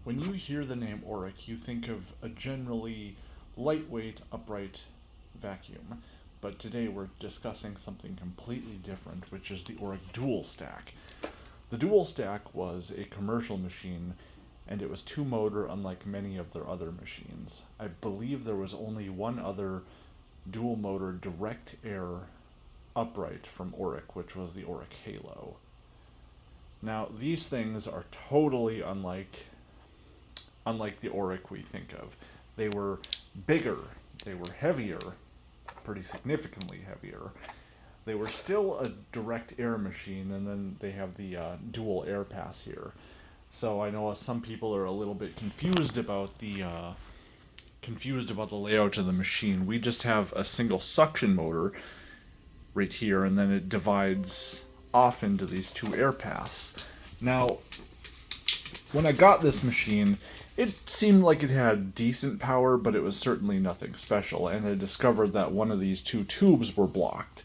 When you hear the name Oreck, you think of a generally lightweight, upright vacuum. But today we're discussing something completely different, which is the Oreck Dual Stack. The Dual Stack was a commercial machine, and it was two-motor unlike many of their other machines. I believe there was only one other dual-motor direct air upright from Oreck, which was the Oreck Halo. Now, these things are totally unlike the Oreck we think of. They were bigger, they were heavier, pretty significantly heavier. They were still a direct air machine, and then they have the dual air pass here. So I know some people are a little bit confused about the layout of the machine. We just have a single suction motor right here, and then it divides off into these two air paths. Now, when I got this machine, it seemed like it had decent power, but it was certainly nothing special, and I discovered that one of these two tubes were blocked,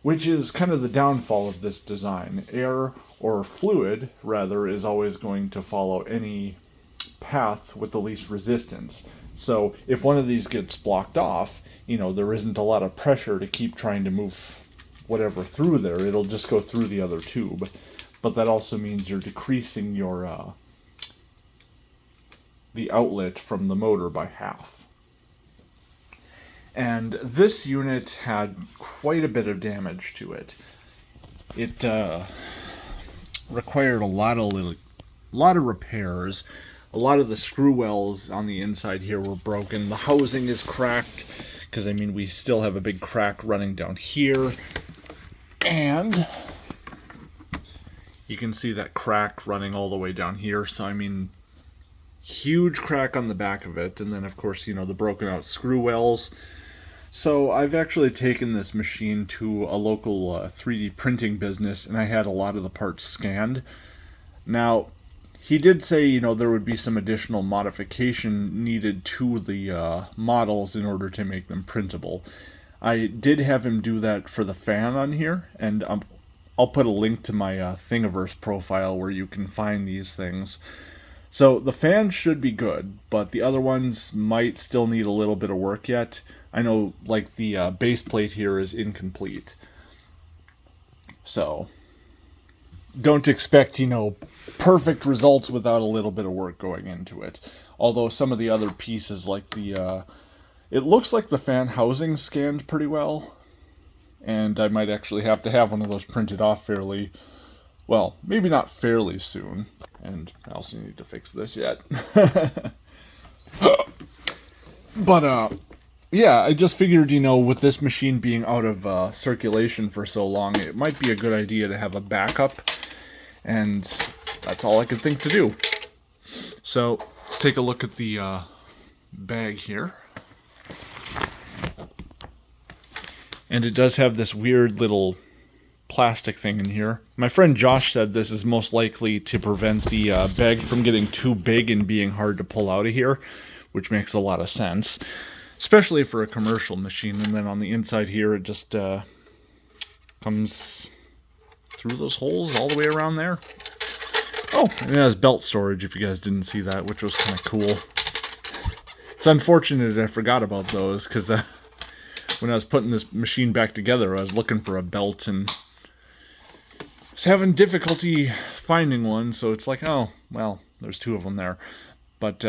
which is kind of the downfall of this design. Air, or fluid, rather, is always going to follow any path with the least resistance. So if one of these gets blocked off, there isn't a lot of pressure to keep trying to move whatever through there. It'll just go through the other tube. But that also means you're decreasing your the outlet from the motor by half. And this unit had quite a bit of damage to it. It required a lot of repairs. A lot of the screw wells on the inside here were broken. The housing is cracked, because we still have a big crack running down here. And you can see that crack running all the way down here. So huge crack on the back of it, and then of course the broken out screw wells. So I've actually taken this machine to a local 3D printing business, and I had a lot of the parts scanned. Now, he did say there would be some additional modification needed to the models in order to make them printable. I did have him do that for the fan on here, and I'll put a link to my Thingiverse profile where you can find these things. So the fan should be good, but the other ones might still need a little bit of work yet. I know, like, the base plate here is incomplete. So don't expect, perfect results without a little bit of work going into it. Although some of the other pieces, like it looks like the fan housing scanned pretty well. And I might actually have to have one of those printed off fairly, well, maybe not fairly soon. And I also need to fix this yet. But, yeah, I just figured, with this machine being out of circulation for so long, it might be a good idea to have a backup. And that's all I could think to do. So, let's take a look at the bag here. And it does have this weird little plastic thing in here. My friend Josh said this is most likely to prevent the bag from getting too big and being hard to pull out of here, which makes a lot of sense, especially for a commercial machine. And then on the inside here, it just comes through those holes all the way around there. Oh, and it has belt storage, if you guys didn't see that, which was kind of cool. It's unfortunate I forgot about those, because when I was putting this machine back together, I was looking for a belt and was having difficulty finding one, so it's like, oh, well, there's two of them there. But,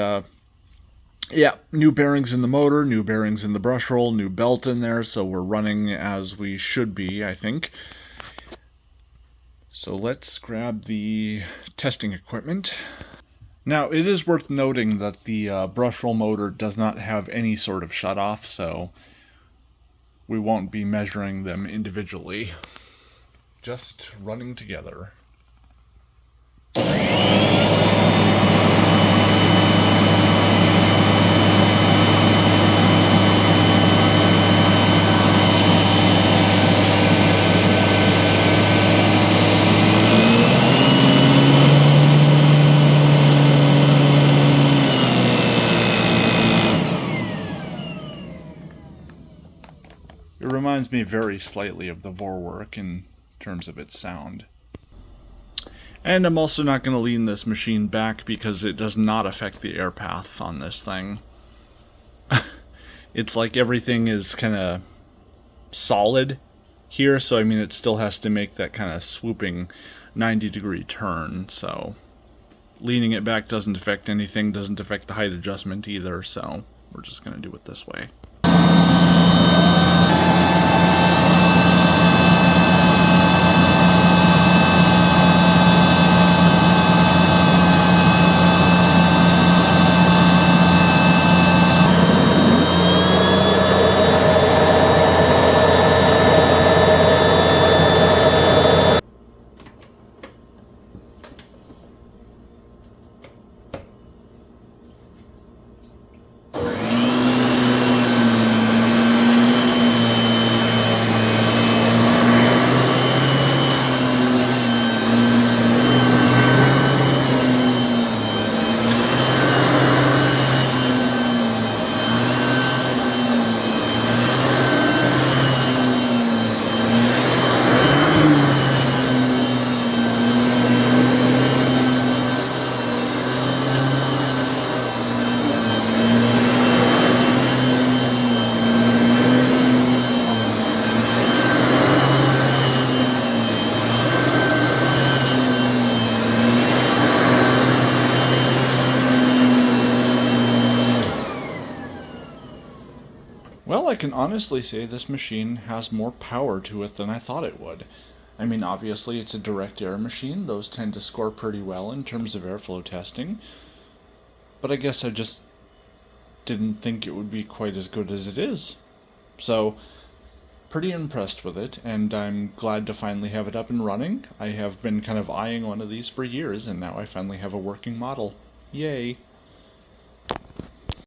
yeah, new bearings in the motor, new bearings in the brush roll, new belt in there, so we're running as we should be, I think. So let's grab the testing equipment. Now, it is worth noting that the brush roll motor does not have any sort of shutoff, so we won't be measuring them individually. Just running together. It reminds me very slightly of the Vorwerk in terms of its sound. And I'm also not going to lean this machine back because it does not affect the air path on this thing. It's like everything is kind of solid here, so I mean it still has to make that kind of swooping 90-degree turn, so leaning it back doesn't affect anything, doesn't affect the height adjustment either, so we're just going to do it this way. Well, I can honestly say this machine has more power to it than I thought it would. I mean, obviously it's a direct air machine. Those tend to score pretty well in terms of airflow testing. But I guess I just didn't think it would be quite as good as it is. So, pretty impressed with it, and I'm glad to finally have it up and running. I have been kind of eyeing one of these for years, and now I finally have a working model. Yay!